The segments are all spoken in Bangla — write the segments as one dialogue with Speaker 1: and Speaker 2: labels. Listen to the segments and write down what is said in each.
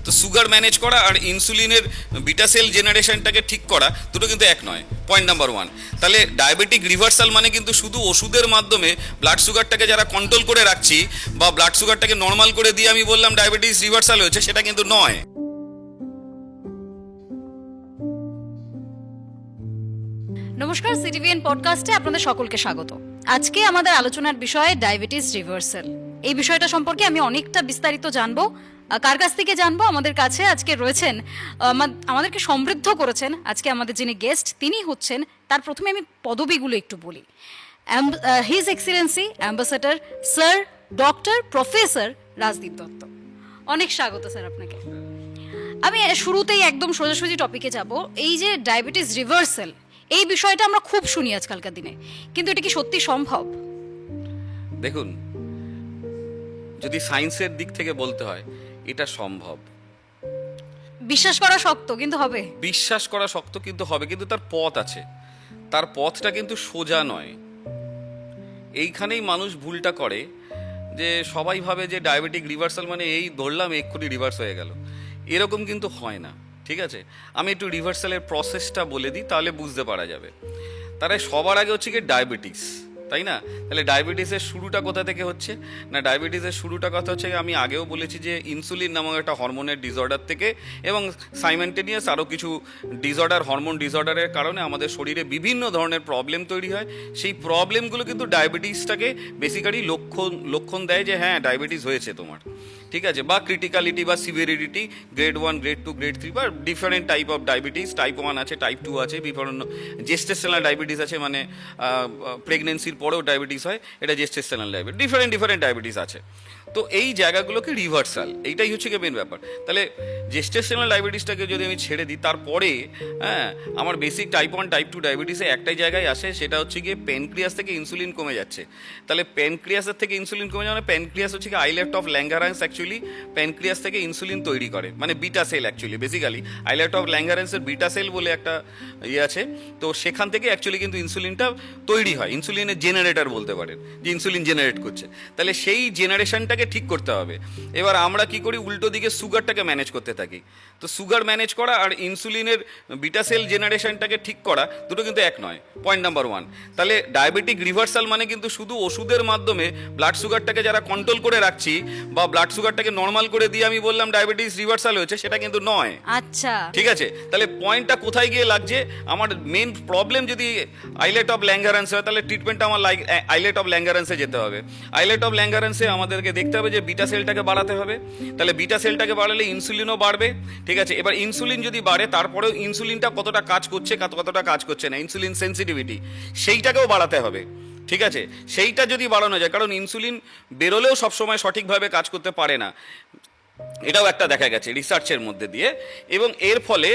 Speaker 1: তো সুগার ম্যানেজ করা আর ইনসুলিনের বিটা সেল জেনারেশনটাকে ঠিক করা দুটো কিন্তু এক নয়, পয়েন্ট নাম্বার ওয়ান। তাহলে ডায়াবেটিক রিভার্সাল মানে কিন্তু শুধু ওষুধের মাধ্যমে ব্লাড সুগারটাকে যারা কন্ট্রোল করে রাখছি বা ব্লাড সুগারটাকে নর্মাল করে দিয়ে আমি বললাম ডায়াবেটিস রিভার্সাল হয়েছে, সেটা কিন্তু নয়।
Speaker 2: নমস্কার, সিটিভিএন পডকাস্টে আপনাদের সকলকে স্বাগত। আজকে আমাদের আলোচনার বিষয় ডায়াবেটিস রিভার্সাল। এই বিষয়টা সম্পর্কে আমি অনেকটা বিস্তারিত জানবো। কার কাছ থেকে জানবো? আমাদের কাছে আজকে রয়েছেন, আমাদেরকে সমৃদ্ধ করেছেন আজকে আমাদের যিনি গেস্ট, তিনি হচ্ছেন, তার প্রথমে আমি পদবিগুলো একটু বলি। His excellency ambassador sir doctor professor Rajdeep Dutta. অনেক স্বাগত স্যার আপনাকে। আমি শুরুতেই একদম সোজাসুজি টপিকে যাব। এই যে ডায়াবেটিস রিভার্সাল, এই বিষয়টা আমরা খুব শুনি আজকালকার দিনে, কিন্তু এটা কি সত্যি সম্ভব?
Speaker 1: দেখুন, যদি সায়েন্সের দিক থেকে বলতে হয়, এটা সম্ভব।
Speaker 2: বিশ্বাস করা শক্ত, কিন্তু হবে।
Speaker 1: বিশ্বাস করা শক্ত, কিন্তু হবে, কিন্তু তার পথ আছে। তার পথটা কিন্তু সোজা নয়। এইখানেই মানুষ ভুলটা করে, যে সবাই ভাবে যে ডায়াবেটিক রিভার্সাল মানে এই ধরলাম এক্ষুনি রিভার্স হয়ে গেল। এরকম কিন্তু হয় না, ঠিক আছে? আমি একটু রিভার্সালের প্রসেসটা বলে দিই, তাহলে বুঝতে পারা যাবে। তারা সবার আগে হচ্ছে কি ডায়াবেটিস, তাই না? তাহলে ডায়াবেটিসের শুরুটা কোথা থেকে হচ্ছে না? ডায়াবেটিসের শুরুটা কথা হচ্ছে, আমি আগেও বলেছি যে ইনসুলিন নামক একটা হরমোনের ডিসঅর্ডার থেকে, এবং সাইমেন্টেনিয়াস আরও কিছু ডিসঅর্ডার, হরমোন ডিসঅর্ডারের কারণে আমাদের শরীরে বিভিন্ন ধরনের প্রবলেম তৈরি হয়। সেই প্রবলেমগুলো কিন্তু ডায়াবেটিসটাকে বেসিক্যালি লক্ষণ দেয় যে হ্যাঁ ডায়াবেটিস হয়েছে তোমার, ঠিক আছে? বা ক্রিটিক্যালিটি বা সিভিয়ারিটি, গ্রেড 1, গ্রেড 2, গ্রেড 3, বা different type of diabetes. Type 1 আছে, টাইপ 2 আছে, বিভিন্ন জেস্টেশনাল ডায়াবেটিস আছে, মানে প্রেগনেন্সির পরেও ডায়াবেটিস হয়, এটা জেস্টেশনাল ডায়াবেটিস। ডিফারেন্ট ডায়াবেটিস আছে। তো এই জায়গাগুলোকে রিভার্সাল, এইটাই হচ্ছে কি মেন ব্যাপার। তাহলে জেস্টেশনাল ডায়াবেটিসটাকে যদি আমি ছেড়ে দিই, তারপরে হ্যাঁ আমার বেসিক টাইপ 1, টাইপ 2 ডায়াবেটিসে একটাই জায়গায় আসে, সেটা হচ্ছে গিয়ে প্যানক্রিয়াস থেকে ইনসুলিন কমে যাচ্ছে। তাহলে প্যানক্রিয়াসের থেকে ইনসুলিন কমে যাওয়া, মানে প্যানক্রিয়াস হচ্ছে কি islet of Langerhans, actually pancreas থেকে ইনসুলিন তৈরি করে, মানে beta cell. Actually basically islet of ল্যাঙ্গারান্সের বিটা সেল বলে একটা ইয়ে আছে, তো সেখান থেকে অ্যাকচুয়ালি কিন্তু ইনসুলিনটা তৈরি হয়। ইনসুলিনের জেনারেটর বলতে পারেন, যে ইনসুলিন জেনারেট করছে। তাহলে সেই জেনারেশনটাকে ঠিক করতে হবে। এবার আমরা কি করি, উল্টো দিকে সুগারটাকে ম্যানেজ করতে থাকি। তো সুগার ম্যানেজ করা আর ইনসুলিনের বিটা সেল জেনারেশনটাকে ঠিক করা দুটো কিন্তু এক নয়, পয়েন্ট নাম্বার ওয়ান। তাহলে ডায়াবেটিক রিভার্সাল মানে কিন্তু শুধু ওষুধের মাধ্যমে ব্লাড সুগারটাকে যারা কন্ট্রোল করে রাখছি বা ব্লাড সুগারটাকে নর্মাল করে দিয়ে আমি বললাম ডায়াবেটিস রিভার্সাল হয়েছে, সেটা কিন্তু নয়।
Speaker 2: আচ্ছা,
Speaker 1: ঠিক আছে? তাহলে পয়েন্টটা কোথায় গিয়ে লাগছে? আমার মেন প্রবলেম যদি আইলেট অফ ল্যাঙ্গারান্স হয়, তাহলে ট্রিটমেন্টটা আমার আইলেট অফ ল্যাঙ্গারান্সে যেতে হবে। আইলেট অফ ল্যাঙ্গারান্সে আমাদেরকে দেখতে হবে যে বিটা সেলটাকে বাড়াতে হবে। তাহলে বিটা সেলটাকে বাড়ালে ইনসুলিনও বাড়বে, ঠিক আছে? এবার ইনসুলিন যদি বাড়ে, তারপরেও ইনসুলিনটা কতটা কাজ করছে, কতটা কাজ করছে না, ইনসুলিন সেন্সিটিভিটি, সেইটাকেও বাড়াতে হবে, ঠিক আছে? সেইটা যদি বাড়ানো যায়, কারণ ইনসুলিন বেরোলেও সবসময় সঠিকভাবে কাজ করতে পারে না, এটাও একটা দেখা গেছে রিসার্চের মধ্যে দিয়ে। এবং এর ফলে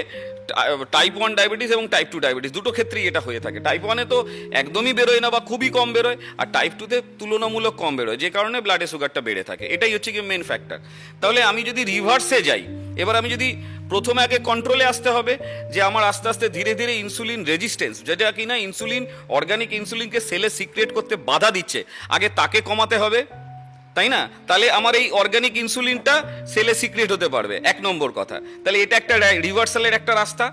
Speaker 1: টাইপ 1 ডায়াবেটিস এবং টাইপ 2 ডায়াবেটিস দুটো ক্ষেত্রেই এটা হয়ে থাকে। টাইপ 1-এ তো একদমই বেরোয় না বা খুবই কম বেরোয়, আর টাইপ 2-তে তুলনামূলক কম বেরোয়, যে কারণে ব্লাডে সুগারটা বেড়ে থাকে। এটাই হচ্ছে কি মেন ফ্যাক্টর। তাহলে আমি যদি রিভার্সে যাই, এবার আমি যদি প্রথমে আগে কন্ট্রোলে আসতে হবে, যে আমার আস্তে আস্তে ধীরে ধীরে ইনসুলিন রেজিস্ট্যান্স, যেটা কিনা ইনসুলিন, অর্গানিক ইনসুলিনকে সেলে সিক্রেট করতে বাধা দিচ্ছে, আগে তাকে কমাতে হবে, তাই না? তাহলে আমার এই অর্গানিক ইনসুলিনটা সেলে সিক্রেট হতে পারবে, এক নম্বর কথা। তাহলে এটা একটা রিভার্সালের একটা রাস্তা,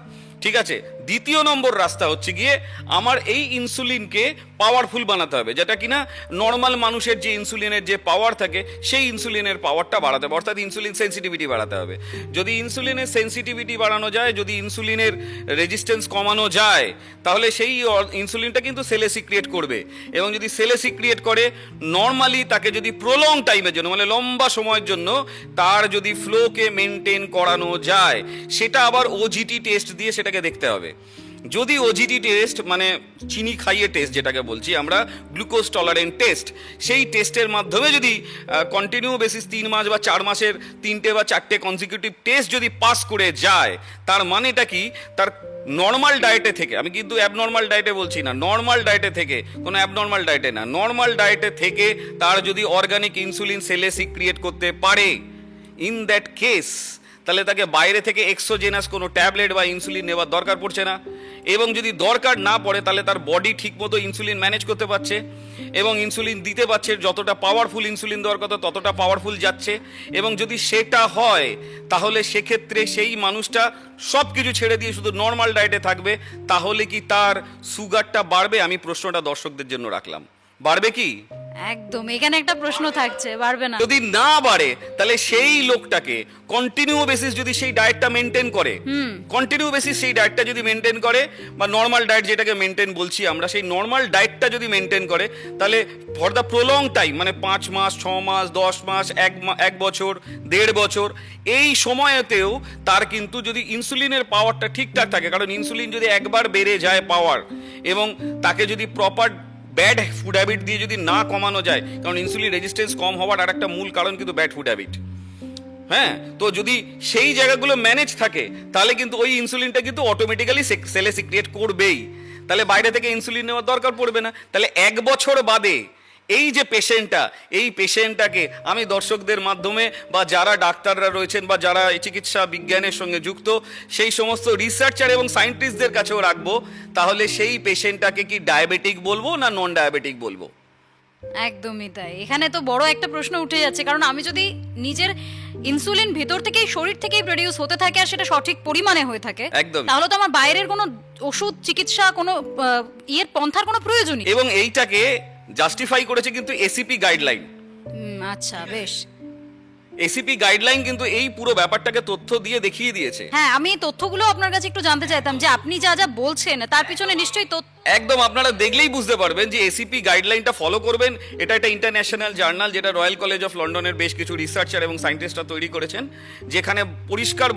Speaker 1: ঠিক আছে? দ্বিতীয় নম্বর রাস্তা হচ্ছে গিয়ে আমার এই ইনসুলিনকে পাওয়ারফুল বানাতে হবে, যেটা কিনা নর্মাল মানুষের যে ইনসুলিনের যে পাওয়ার থাকে, সেই ইনসুলিনের পাওয়ারটা বাড়াতে হবে, অর্থাৎ ইনসুলিন সেন্সিটিভিটি বাড়াতে হবে। যদি ইনসুলিনের সেন্সিটিভিটি বাড়ানো যায়, যদি ইনসুলিনের রেজিস্ট্যান্স কমানো যায়, তাহলে সেই ইনসুলিনটা কিন্তু সেলে সিক্রিয়েট করবে। এবং যদি সেলে সিক্রিয়েট করে, নর্মালি তাকে যদি প্রলং টাইমের জন্য, মানে লম্বা সময়ের জন্য তার যদি ফ্লোকে মেনটেন করানো যায়, সেটা আবার ওজিটি টেস্ট দিয়ে সেটাকে দেখতে হবে। যদি ওজিটি টেস্ট, মানে চিনি খাইয়ে টেস্ট যেটাকে বলছি আমরা, গ্লুকোজ টলারেন্ট টেস্ট, সেই টেস্টের মাধ্যমে যদি কন্টিনিউ বেসিস 3 মাস বা 4 মাসের 3টে বা 4টে কনজিকিউটিভ টেস্ট যদি পাস করে যায়, তার মানেটা কি, তার নর্মাল ডায়েটে থেকে, আমি কিন্তু অ্যাবনর্মাল ডায়েটে বলছি না, নর্মাল ডায়েটে থেকে, কোনো অ্যাবনর্মাল ডায়েটে না, নর্মাল ডায়েটে থেকে তার যদি অর্গানিক ইনসুলিন সেলে সিক্রিয়েট করতে পারে, ইন দ্যাট কেস তাহলে তাকে বাইরে থেকে এক্সোজেনাস কোনো ট্যাবলেট বা ইনসুলিন নেওয়ার দরকার পড়ছে না, এবং যদি দরকার না পড়ে তাহলে তার বডি ঠিকমতো ইনসুলিন ম্যানেজ করতে পারছে এবং ইনসুলিন দিতে পারছে, যতটা পাওয়ারফুল ইনসুলিন দরকার ততটা পাওয়ারফুল যাচ্ছে। এবং যদি সেটা হয় তাহলে সেক্ষেত্রে সেই মানুষটা সব কিছু ছেড়ে দিয়ে শুধু নর্মাল ডায়েটে থাকবে, তাহলে কি তার সুগারটা বাড়বে? আমি প্রশ্নটা দর্শকদের জন্য রাখলাম, বাড়বে কি?
Speaker 2: একদম, এখানে একটা প্রশ্ন থাকছে, পারবে না।
Speaker 1: যদি না বাড়ে তাহলে সেই লোকটাকে কন্টিনিউ বেসিস যদি সেই ডায়েটটা মেনটেন করে, কন্টিনিউ বেসিস সেই ডায়েটটা যদি মেনটেন করে, বা নর্মাল ডায়েট যেটাকে মেনটেন বলছি আমরা, সেই নর্মাল ডায়েটটা যদি মেনটেন করে, তাহলে ফর দ্য প্রলং টাইম, মানে 5 মাস, 6 মাস, 10 মাস, 1 বছর, 1.5 বছর, এই সময়তেও তার কিন্তু যদি ইনসুলিনের পাওয়ারটা ঠিকঠাক থাকে, কারণ ইনসুলিন যদি একবার বেড়ে যায় পাওয়ার, এবং তাকে যদি প্রপার ব্যাড ফুড হ্যাবিট দিয়ে যদি না কমানো যায়, কারণ ইনসুলিন রেজিস্ট্যান্স কম হওয়ার আর একটা মূল কারণ কিন্তু ব্যাড ফুড হ্যাবিট। হ্যাঁ, তো যদি সেই জায়গাগুলো ম্যানেজ থাকে তাহলে কিন্তু ওই ইনসুলিনটা কিন্তু অটোমেটিক্যালি সেলে সিক্রিয়েট করবেই, তাহলে বাইরে থেকে ইনসুলিন নেওয়ার দরকার পড়বে না। তাহলে 1 বছর বাদে এই যে এই পেশেন্টটাকে আমি দর্শকদের মাধ্যমে, বা যারা ডাক্তাররা রয়েছেন বা যারা এই চিকিৎসা বিজ্ঞানের সঙ্গে যুক্ত, সেই সমস্ত রিসার্চার এবং সায়েন্টিস্টদের কাছেও রাখবো, তাহলে সেই পেশেন্টটাকে কি ডায়াবেটিক বলবো না নন ডায়াবেটিক বলবো?
Speaker 2: একদমই তাই। এখানে তো বড় একটা প্রশ্ন উঠে যাচ্ছে, কারণ আমি যদি নিজের ইনসুলিন ভেতর থেকেই, শরীর থেকেই প্রডিউস হতে থাকে আর সেটা সঠিক পরিমাণে হয়ে থাকে,
Speaker 1: একদম,
Speaker 2: তাহলে তো আমার বাইরের কোনো ওষুধ, চিকিৎসা, কোনো পন্থার কোনো প্রয়োজনই।
Speaker 1: এবং এইটাকে জাস্টিফাই করেছে কিন্তু এসিপি গাইডলাইন।
Speaker 2: আচ্ছা, বেশ।
Speaker 1: এসিপি গাইডলাইন কিন্তু এই পুরো ব্যাপারটাকে তথ্য দিয়ে দেখিয়ে দিয়েছে।
Speaker 2: হ্যাঁ, আমি এই তথ্যগুলো আপনার কাছে একটু জানতে চাইতাম যে আপনি যা যা বলছেন তার পিছনে নিশ্চয়ই
Speaker 1: একদম, আপনারা দেখলেই বুঝতে পারবেন যে এসিপি গাইডলাইনটা ফলো করবেন। এটা একটা ইন্টারন্যাশনাল জার্নাল, যেটা রয়্যাল কলেজ অফ লন্ডনের বেশ কিছু রিসার্চার এবং সায়েন্টিস্টরা তৈরি করেছেন, যেখানে পরিষ্কার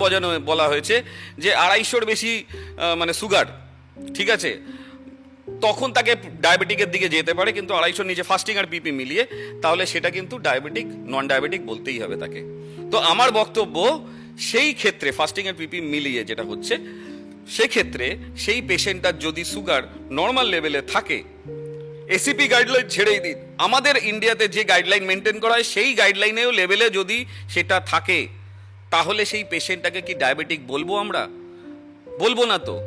Speaker 1: বলা হয়েছে যে 250-র বেশি মানে সুগার, ঠিক আছে, তখন তাকে ডায়াবেটিকের দিকে যেতে পারে, কিন্তু 250-র নিচে ফাস্টিং আর পিপি মিলিয়ে, তাহলে সেটা কিন্তু ডায়াবেটিক, নন ডায়াবেটিক বলতেই হবে তাকে। তো আমার বক্তব্য, সেই ক্ষেত্রে ফাস্টিং আর পিপি মিলিয়ে যেটা হচ্ছে, সেক্ষেত্রে সেই পেশেন্টটার যদি সুগার নর্মাল লেভেলে থাকে, এসিপি গাইডলাইন ছেড়েই দিন, আমাদের ইন্ডিয়াতে যে গাইডলাইন মেনটেন করা হয় সেই গাইডলাইনেও লেভেলে যদি সেটা থাকে, তাহলে সেই পেশেন্টটাকে কি ডায়াবেটিক বলবো আমরা? বলবো না তো।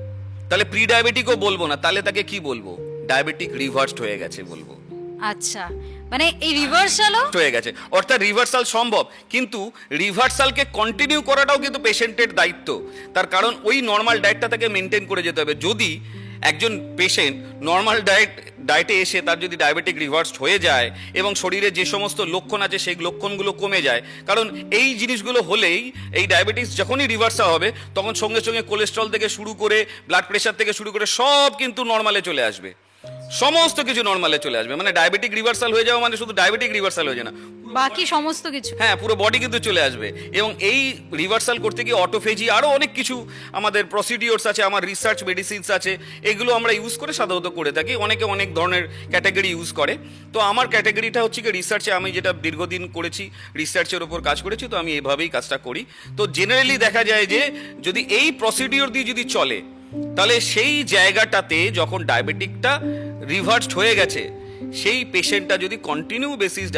Speaker 1: তাহলে প্রি ডায়াবেটিকও বলবো না, তাহলে তাকে কি বলবো? ডায়াবেটিক রিভার্সড হয়ে গেছে বলবো।
Speaker 2: আচ্ছা, মানে এই রিভার্সালও
Speaker 1: হয়ে গেছে, অর্থাৎ রিভার্সাল সম্ভব, কিন্তু রিভার্সালকে কন্টিনিউ করাটাও কিন্তু পেশেন্টের দায়িত্ব। তার কারণ ওই নর্মাল ডায়েটটা তাকে মেনটেন করে যেতে হবে। যদি একজন পেশেন্ট নর্মাল ডায়েটে এসে তার যদি ডায়াবেটিক রিভার্সড হয়ে যায় এবং শরীরে যে সমস্ত লক্ষণ আছে সেই লক্ষণগুলো কমে যায়, কারণ এই জিনিসগুলো হলেই, এই ডায়াবেটিস যখনই রিভার্সাল হবে তখন সঙ্গে সঙ্গে কোলেস্ট্রল থেকে শুরু করে ব্লাড প্রেশার থেকে শুরু করে সব কিন্তু নর্মালে চলে আসবে, সমস্ত কিছু নর্মালে চলে আসবে। মানে ডায়াবেটিক রিভার্সাল হয়ে যাওয়া মানে শুধু ডায়াবেটিক রিভার্সাল হয়ে যায় না,
Speaker 2: বাকি সমস্ত কিছু,
Speaker 1: হ্যাঁ, পুরো বডি কিন্তু চলে আসবে। এবং এই রিভার্সাল করতে গিয়ে অটোফেজি আরও অনেক কিছু আমাদের প্রসিডিওরস আছে, আমার রিসার্চ মেডিসিনস আছে, এগুলো আমরা ইউজ করে সাধারণত করে থাকি। অনেকে অনেক ধরনের ক্যাটাগরি ইউজ করে। তো আমার ক্যাটাগরিটা হচ্ছে কি রিসার্চে, আমি যেটা দীর্ঘদিন করেছি, রিসার্চের ওপর কাজ করেছি, তো আমি এভাবেই কাজটা করি। তো জেনারেলি দেখা যায় যে যদি এই প্রসিডিওর দিয়ে যদি চলে, তাহলে সেই জায়গাটাতে যখন ডায়াবেটিকটা রিভার্সড হয়ে গেছে, সেই পেশেন্টটা যদি কন্টিনিউ বেসিস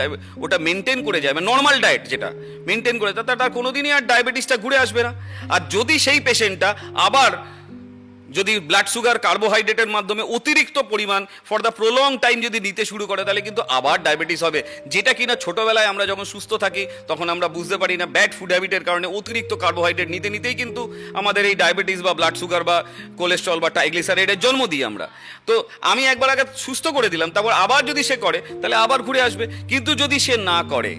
Speaker 1: ওটা মেনটেন করে যায়, নর্মাল ডায়েট যেটা মেনটেন করে, তার কোনোদিনই আর ডায়াবেটিসটা ঘুরে আসবে না। আর যদি সেই পেশেন্টটা আবার যদি ব্লাড সুগার, কার্বোহাইড্রেটের মাধ্যমে অতিরিক্ত পরিমাণ ফর দ্য প্রলং টাইম যদি নিতে শুরু করে, তাহলে কিন্তু আবার ডায়াবেটিস হবে, যেটা কিনা ছোটবেলায় আমরা যখন সুস্থ থাকি তখন আমরা বুঝতে পারি না। ব্যাড ফুড হ্যাবিটের কারণে অতিরিক্ত কার্বোহাইড্রেট নিতেই কিন্তু আমাদের এই ডায়াবেটিস বা ব্লাড সুগার বা কোলেস্ট্রল বা ট্রাইগ্লিসারাইডের জন্ম দিই আমরা। তো আমি একবার আগে সুস্থ করে দিলাম, তারপর আবার যদি সে করে তাহলে আবার ঘুরে আসবে। কিন্তু যদি সে না করে,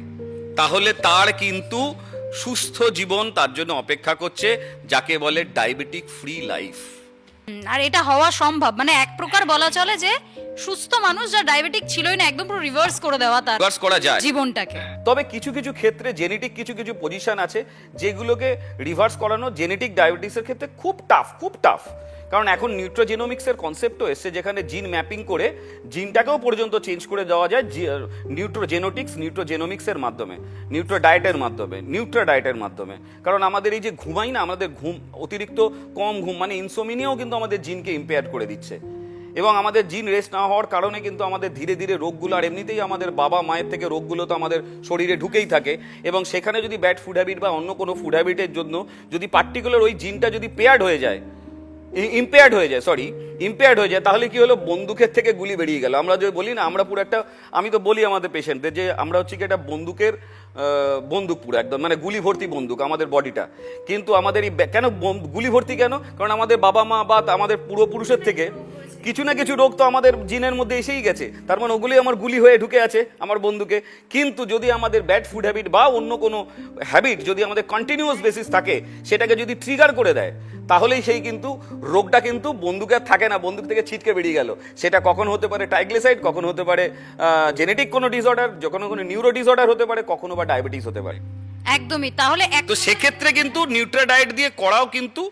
Speaker 1: তাহলে তার কিন্তু সুস্থ জীবন তার জন্য অপেক্ষা করছে, যাকে বলে ডায়াবেটিক ফ্রি লাইফ।
Speaker 2: আর এটা হওয়া সম্ভব, মানে এক প্রকার বলা চলে যে সুস্থ মানুষ যা ডায়াবেটিক ছিলই না, একদম পুরো রিভার্স করে দেওয়া তার
Speaker 1: রিভার্স করা যায়
Speaker 2: জীবনটাকে।
Speaker 1: তবে কিছু কিছু ক্ষেত্রে জেনেটিক কিছু পজিশন আছে যেগুলোকে রিভার্স করানো জেনেটিক ডায়াবেটিসের ক্ষেত্রে খুব টাফ। কারণ এখন নিউট্রোজেনোমিক্সের কনসেপ্টও এসছে, যেখানে জিন ম্যাপিং করে জিনটাকেও পর্যন্ত চেঞ্জ করে দেওয়া যায় নিউট্রোজেনোমিক্সের মাধ্যমে, নিউট্রা ডায়েটের মাধ্যমে। কারণ আমাদের এই যে ঘুমাই না, আমাদের ঘুম অতিরিক্ত কম ঘুম, মানে ইনসোমিনিয়াও কিন্তু আমাদের জিনকে ইম্পেয়ার করে দিচ্ছে। এবং আমাদের জিন রেস্ট না হওয়ার কারণে কিন্তু আমাদের ধীরে ধীরে রোগগুলো, আর এমনিতেই আমাদের বাবা মায়ের থেকে রোগগুলো তো আমাদের শরীরে ঢুকেই থাকে, এবং সেখানে যদি ব্যাড ফুড হ্যাবিট বা অন্য কোনো ফুড হ্যাবিটের জন্য যদি পার্টিকুলার ওই জিনটা যদি ইম্পেয়ার্ড হয়ে যায়, তাহলে কি হলো, বন্দুকের থেকে গুলি বেরিয়ে গেল। আমরা যে বলি না, আমরা পুরো একটা, আমি তো বলি আমাদের পেশেন্টদের যে আমরা হচ্ছে কি একটা বন্দুক পুরো একদম, মানে গুলি ভর্তি বন্দুক আমাদের বডিটা। কিন্তু আমাদের এই কেন গুলি ভর্তি কেন? কারণ আমাদের বাবা মা বা আমাদের পূর্বপুরুষের থেকে কিছু না কিছু রোগ তো আমাদের জিনের মধ্যে এসেই গেছে, তার মানে ওগুলি আমার গুলি হয়ে ঢুকে আছে আমার বন্দুকে। কিন্তু যদি আমাদের ব্যাড ফুড হ্যাবিট বা অন্য কোনো হ্যাবিট যদি আমাদের কন্টিনিউয়াস বেসিস থাকে, সেটাকে যদি ট্রিগার করে দেয়, তাহলেই সেই কিন্তু রোগটা কিন্তু বন্দুকে আর থাকে না, বন্দুক থেকে ছিটকে বেরিয়ে গেল। সেটা কখন হতে পারে ট্রাইগ্লিসাইড, কখন হতে পারে জেনেটিক কোনো ডিসঅর্ডার, কখনো কোনো নিউরো ডিসঅর্ডার হতে পারে, কখনো বা ডায়াবেটিস হতে পারে।
Speaker 2: একদমই। তাহলে
Speaker 1: তো সেক্ষেত্রে কিন্তু নিউট্রা ডায়েট দিয়ে করাও কিন্তু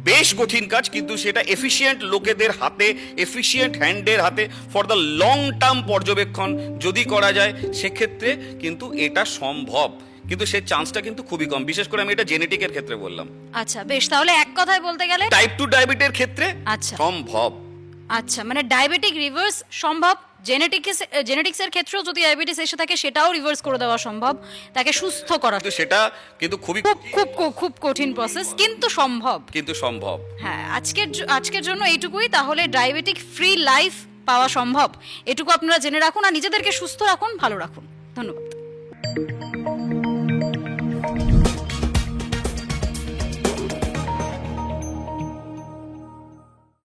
Speaker 1: বেশ কঠিন কাজ, কিন্তু সেটা এফিশিয়েন্ট লোকেদের হাতে, এফিশিয়েন্ট হ্যান্ডের হাতে ফর দ্য লং টার্ম পর্যবেক্ষণ যদি করা যায়, সেক্ষেত্রে কিন্তু এটা সম্ভব, কিন্তু সে চান্সটা কিন্তু খুবই কম। বিশেষ করে আমি এটা জেনেটিকের ক্ষেত্রে বললাম।
Speaker 2: আচ্ছা বেশ, তাহলে এক কথায় বলতে গেলে
Speaker 1: টাইপ 2 ডায়াবেটিসের ক্ষেত্রে
Speaker 2: আচ্ছা
Speaker 1: সম্ভব।
Speaker 2: আচ্ছা, মানে ডায়াবেটিক রিভার্স সম্ভব, জেনেটিক্সের ক্ষেত্রেও যদি ডায়াবেটিস এসে থাকে সেটাও রিভার্স করে দেওয়া সম্ভব, তাকে সুস্থ করা।
Speaker 1: কিন্তু সেটা কিন্তু খুবই
Speaker 2: খুব কঠিন প্রসেস, কিন্তু সম্ভব। হ্যাঁ, আজকের জন্য এইটুকুই। তাহলে ডায়াবেটিক ফ্রি লাইফ পাওয়া সম্ভব, এটুকু আপনারা জেনে রাখুন, আর নিজেদেরকে সুস্থ রাখুন, ভালো রাখুন। ধন্যবাদ।